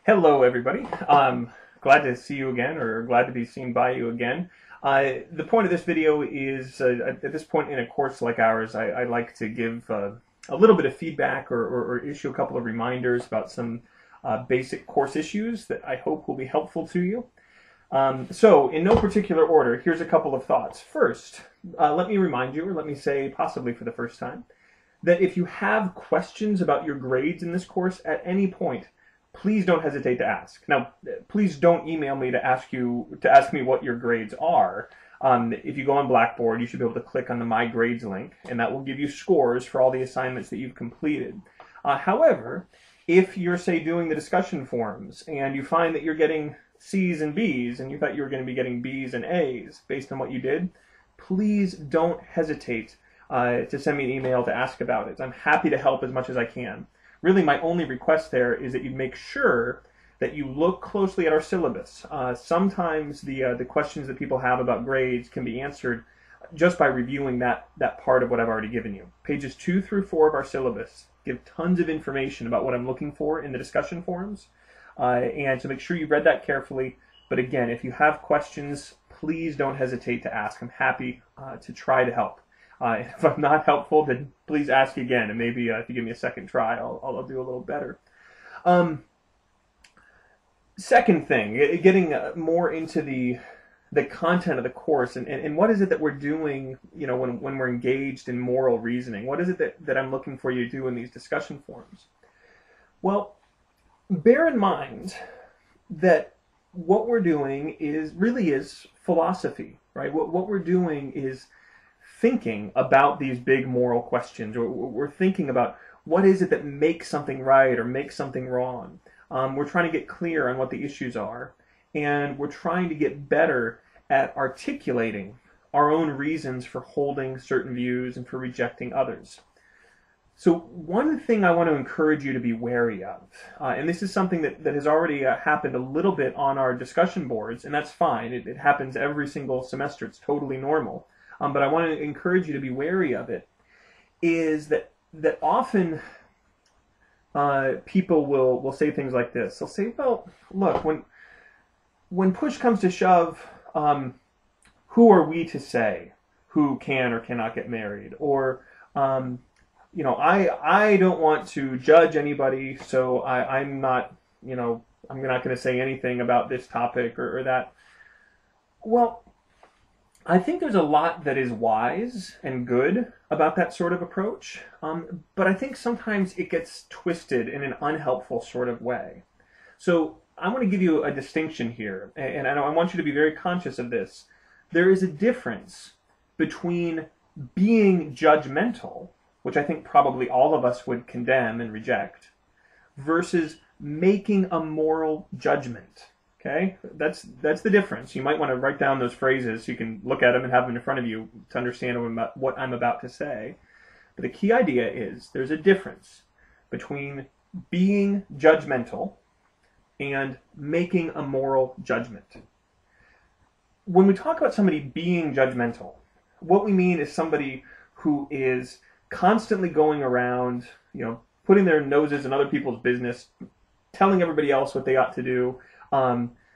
Hello, everybody. Glad to see you again, or glad to be seen by you again. The point of this video is, at this point in a course like ours, I like to give a little bit of feedback or issue a couple of reminders about some basic course issues that I hope will be helpful to you. So, in no particular order, here's a couple of thoughts. First, let me remind you, or let me say, possibly for the first time, that if you have questions about your grades in this course at any point, please don't hesitate to ask. Now, please don't email me to ask me what your grades are. If you go on Blackboard, you should be able to click on the My Grades link, and that will give you scores for all the assignments that you've completed. However, if you're, say, doing the discussion forums and you find that you're getting C's and B's and you thought you were going to be getting B's and A's based on what you did, please don't hesitate to send me an email to ask about it. I'm happy to help as much as I can. Really, my only request there is that you make sure that you look closely at our syllabus. Sometimes the questions that people have about grades can be answered just by reviewing that part of what I've already given you. Pages 2 through 4 of our syllabus give tons of information about what I'm looking for in the discussion forums, and so make sure you read that carefully. But again, if you have questions, please don't hesitate to ask. I'm happy to try to help. If I'm not helpful, then please ask again, and maybe if you give me a second try, I'll do a little better. Second thing, getting more into the content of the course, and what is it that we're doing, when we're engaged in moral reasoning? What is it that I'm looking for you to do in these discussion forums? Well, bear in mind that what we're doing really is philosophy, right? What we're doing is thinking about these big moral questions, or we're thinking about what is it that makes something right or makes something wrong. We're trying to get clear on what the issues are, and we're trying to get better at articulating our own reasons for holding certain views and for rejecting others. So one thing I want to encourage you to be wary of, and this is something that has already happened a little bit on our discussion boards, and that's fine. It happens every single semester. It's totally normal. But I want to encourage you to be wary of it, is that often people will say things like this. They'll say, well, look, when push comes to shove, who are we to say who can or cannot get married? Or, I don't want to judge anybody, so I'm not going to say anything about this topic or that. Well, I think there's a lot that is wise and good about that sort of approach, but I think sometimes it gets twisted in an unhelpful sort of way. So I want to give you a distinction here, and I want you to be very conscious of this. There is a difference between being judgmental, which I think probably all of us would condemn and reject, versus making a moral judgment. Okay, that's the difference. You might want to write down those phrases so you can look at them and have them in front of you to understand what I'm about to say. But the key idea is there's a difference between being judgmental and making a moral judgment. When we talk about somebody being judgmental, what we mean is somebody who is constantly going around, putting their noses in other people's business, telling everybody else what they ought to do.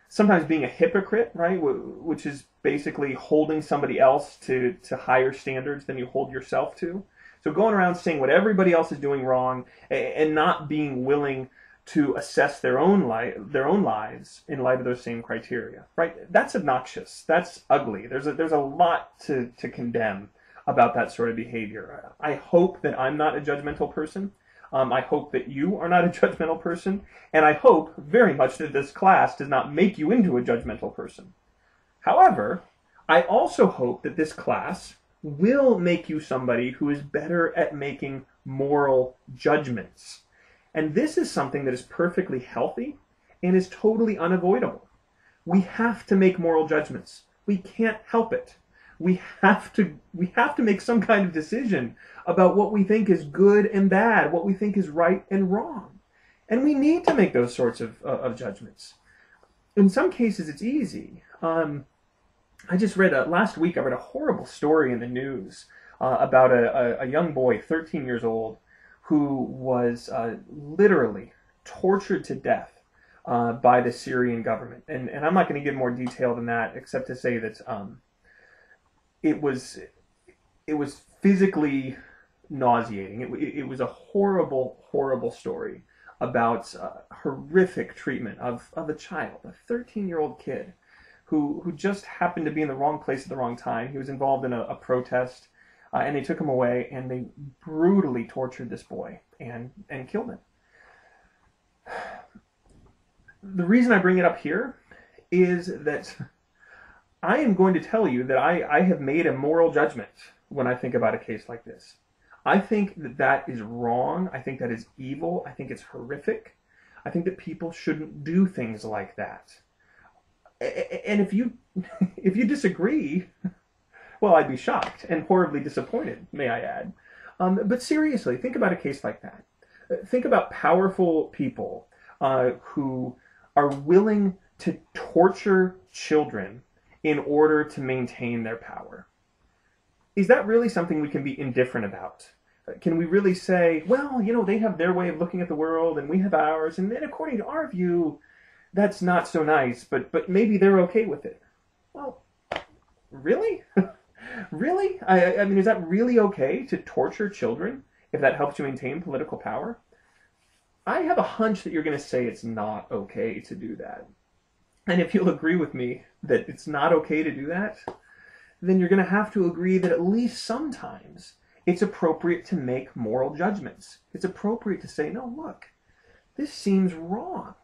Sometimes being a hypocrite, right, which is basically holding somebody else to higher standards than you hold yourself to. So going around saying what everybody else is doing wrong and not being willing to assess their own lives in light of those same criteria, right? That's obnoxious. That's ugly. There's a lot to condemn about that sort of behavior. I hope that I'm not a judgmental person. I hope that you are not a judgmental person, and I hope very much that this class does not make you into a judgmental person. However, I also hope that this class will make you somebody who is better at making moral judgments. And this is something that is perfectly healthy and is totally unavoidable. We have to make moral judgments. We can't help it. We have to make some kind of decision about what we think is good and bad, what we think is right and wrong. And we need to make those sorts of judgments. In some cases, it's easy. I just read, last week, I read a horrible story in the news about a young boy, 13 years old, who was literally tortured to death by the Syrian government. And I'm not going to give more detail than that, except to say that it was physically nauseating. It was a horrible, horrible story about horrific treatment of a child, a 13-year-old kid who just happened to be in the wrong place at the wrong time. He was involved in a protest, and they took him away, and they brutally tortured this boy and killed him. The reason I bring it up here is that I am going to tell you that I have made a moral judgment when I think about a case like this. I think that that is wrong. I think that is evil. I think it's horrific. I think that people shouldn't do things like that. And if you disagree, well, I'd be shocked and horribly disappointed, may I add. But seriously, think about a case like that. Think about powerful people who are willing to torture children in order to maintain their power. Is that really something we can be indifferent about? Can we really say, well, they have their way of looking at the world and we have ours, and then according to our view, that's not so nice, but maybe they're okay with it? Well, really? Really? I mean, is that really okay to torture children if that helps you maintain political power? I have a hunch that you're going to say it's not okay to do that. And if you'll agree with me that it's not okay to do that, then you're going to have to agree that at least sometimes it's appropriate to make moral judgments. It's appropriate to say, no, look, this seems wrong.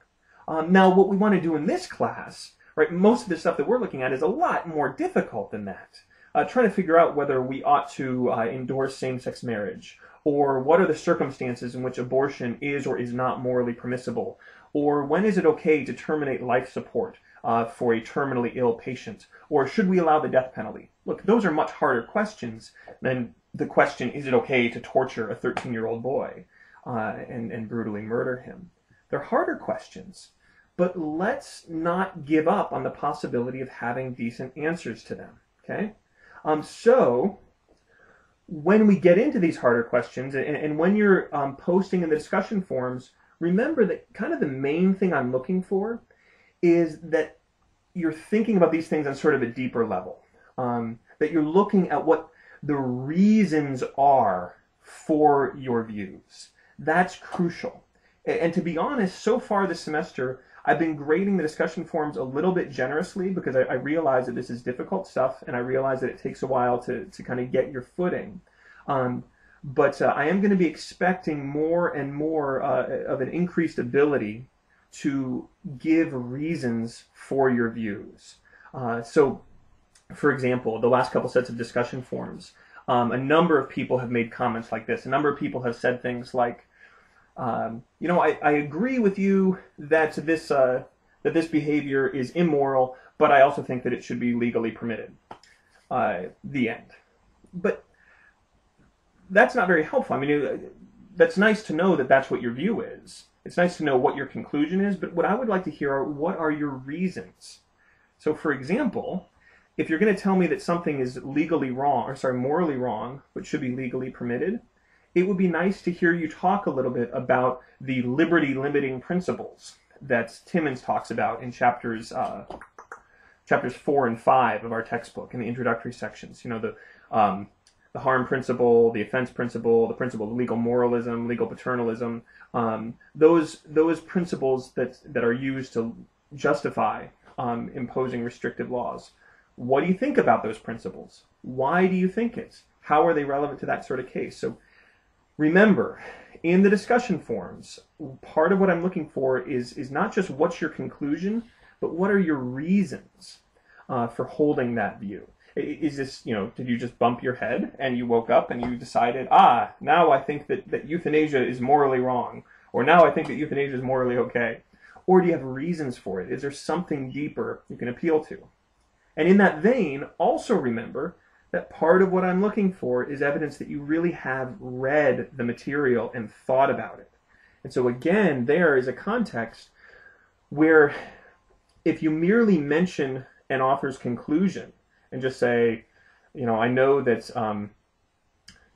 Now, what we want to do in this class, right, most of the stuff that we're looking at is a lot more difficult than that. Trying to figure out whether we ought to endorse same-sex marriage, or what are the circumstances in which abortion is or is not morally permissible, or when is it okay to terminate life support for a terminally ill patient, or should we allow the death penalty? Look, those are much harder questions than the question, is it okay to torture a 13-year-old boy and brutally murder him? They're harder questions, but let's not give up on the possibility of having decent answers to them, okay? So when we get into these harder questions, and when you're posting in the discussion forums, remember that kind of the main thing I'm looking for is that you're thinking about these things on sort of a deeper level, that you're looking at what the reasons are for your views. That's crucial. And to be honest, so far this semester, I've been grading the discussion forums a little bit generously because I realize that this is difficult stuff, and I realize that it takes a while to kind of get your footing. But I am going to be expecting more and more of an increased ability to give reasons for your views. So, for example, the last couple sets of discussion forums, a number of people have made comments like this. A number of people have said things like, I agree with you that this behavior is immoral, but I also think that it should be legally permitted. The end. But that's not very helpful. I mean, that's nice to know that that's what your view is. It's nice to know what your conclusion is, but what I would like to hear are, what are your reasons? So, for example, if you're going to tell me that something is morally wrong, but should be legally permitted, it would be nice to hear you talk a little bit about the liberty-limiting principles that Timmons talks about in chapters 4 and 5 of our textbook in the introductory sections. The harm principle, the offense principle, the principle of legal moralism, legal paternalism, those principles that are used to justify imposing restrictive laws. What do you think about those principles? Why do you think it? How are they relevant to that sort of case? So remember, in the discussion forums, part of what I'm looking for is not just what's your conclusion, but what are your reasons for holding that view. Is this, did you just bump your head and you woke up and you decided, now I think that euthanasia is morally wrong, or now I think that euthanasia is morally okay? Or do you have reasons for it? Is there something deeper you can appeal to? And in that vein, also remember that part of what I'm looking for is evidence that you really have read the material and thought about it. And so again, there is a context where if you merely mention an author's conclusion and just say, I know that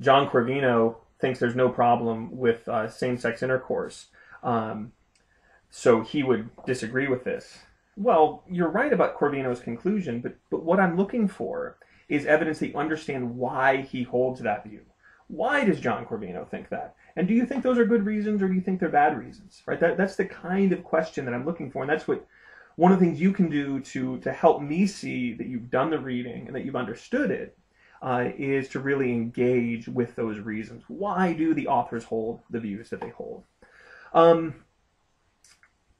John Corvino thinks there's no problem with same-sex intercourse, so he would disagree with this. Well, you're right about Corvino's conclusion, but what I'm looking for is evidence that you understand why he holds that view. Why does John Corvino think that? And do you think those are good reasons, or do you think they're bad reasons? Right? That's the kind of question that I'm looking for, and that's what one of the things you can do to help me see that you've done the reading and that you've understood it is to really engage with those reasons. Why do the authors hold the views that they hold?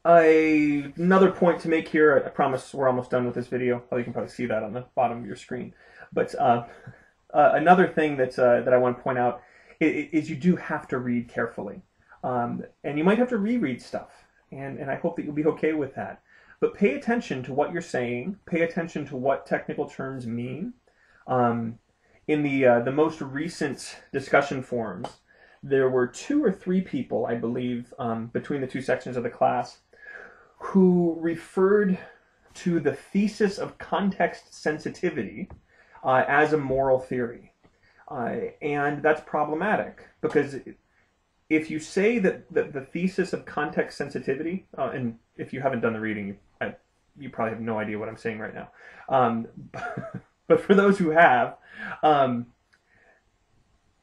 Another point to make here, I promise we're almost done with this video. You can probably see that on the bottom of your screen. But another thing that I want to point out is you do have to read carefully. And you might have to reread stuff. And I hope that you'll be okay with that. But pay attention to what you're saying. Pay attention to what technical terms mean. In the most recent discussion forums, there were 2 or 3 people, I believe, between the 2 sections of the class, who referred to the thesis of context sensitivity as a moral theory. And that's problematic, because if you say that the thesis of context sensitivity, and if you haven't done the reading, you probably have no idea what I'm saying right now. But for those who have,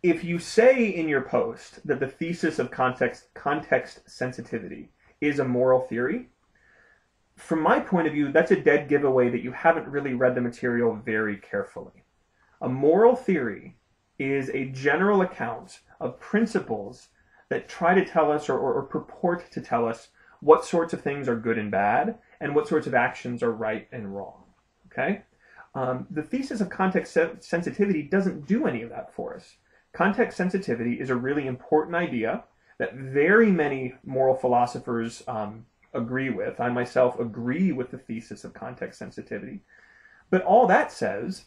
if you say in your post that the thesis of context sensitivity is a moral theory, from my point of view, that's a dead giveaway that you haven't really read the material very carefully. A moral theory is a general account of principles that try to tell us or purport to tell us what sorts of things are good and bad and what sorts of actions are right and wrong. Okay? The thesis of context sensitivity doesn't do any of that for us. Context sensitivity is a really important idea that very many moral philosophers agree with. I myself agree with the thesis of context sensitivity. But all that says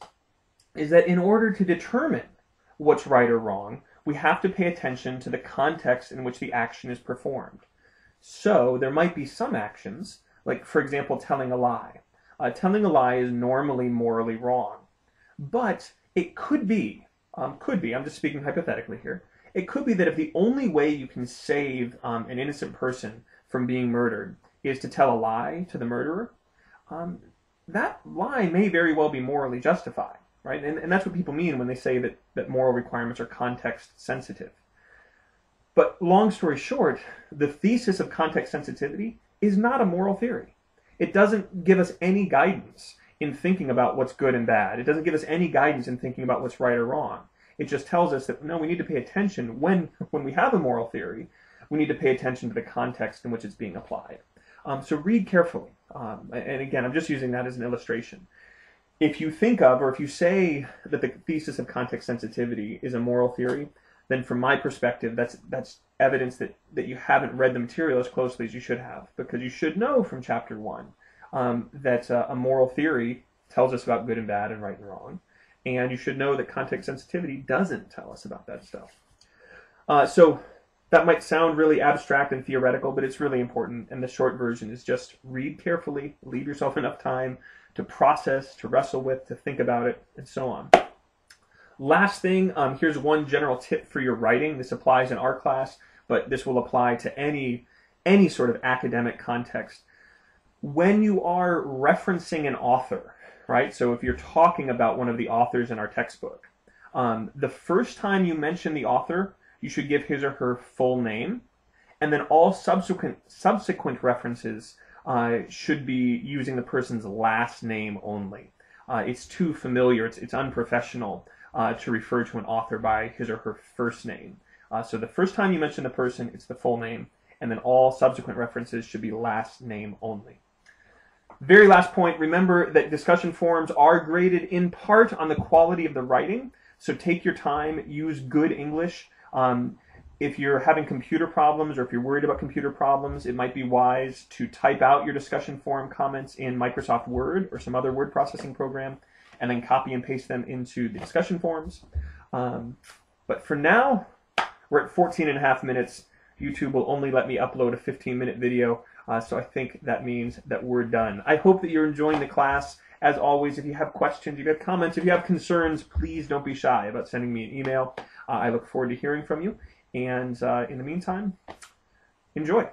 is that in order to determine what's right or wrong, we have to pay attention to the context in which the action is performed. So there might be some actions, like, for example, telling a lie. Telling a lie is normally morally wrong. But it could be, I'm just speaking hypothetically here, it could be that if the only way you can save an innocent person from being murdered is to tell a lie to the murderer, that lie may very well be morally justified, right? And that's what people mean when they say that moral requirements are context sensitive. But long story short, the thesis of context sensitivity is not a moral theory. It doesn't give us any guidance in thinking about what's good and bad. It doesn't give us any guidance in thinking about what's right or wrong. It just tells us that, no, we need to pay attention when we have a moral theory. We need to pay attention to the context in which it's being applied. So read carefully. And again, I'm just using that as an illustration. If you think of, or if you say that the thesis of context sensitivity is a moral theory, then from my perspective, that's evidence that you haven't read the material as closely as you should have. Because you should know from chapter 1 that a moral theory tells us about good and bad and right and wrong. And you should know that context sensitivity doesn't tell us about that stuff. So that might sound really abstract and theoretical, but it's really important. And the short version is just read carefully, leave yourself enough time to process, to wrestle with, to think about it, and so on. Last thing, here's one general tip for your writing. This applies in our class, but this will apply to any sort of academic context. When you are referencing an author, right? So if you're talking about one of the authors in our textbook, the first time you mention the author, you should give his or her full name, and then all subsequent references should be using the person's last name only. It's too familiar, it's unprofessional to refer to an author by his or her first name. So the first time you mention the person, it's the full name, and then all subsequent references should be last name only. Very last point, remember that discussion forums are graded in part on the quality of the writing, so take your time, use good English. If you're having computer problems or if you're worried about computer problems, it might be wise to type out your discussion forum comments in Microsoft Word or some other word processing program and then copy and paste them into the discussion forums. But for now, we're at 14.5 minutes. YouTube will only let me upload a 15-minute video, so I think that means that we're done. I hope that you're enjoying the class. As always, if you have questions, if you have comments, if you have concerns, please don't be shy about sending me an email. I look forward to hearing from you. And in the meantime, enjoy.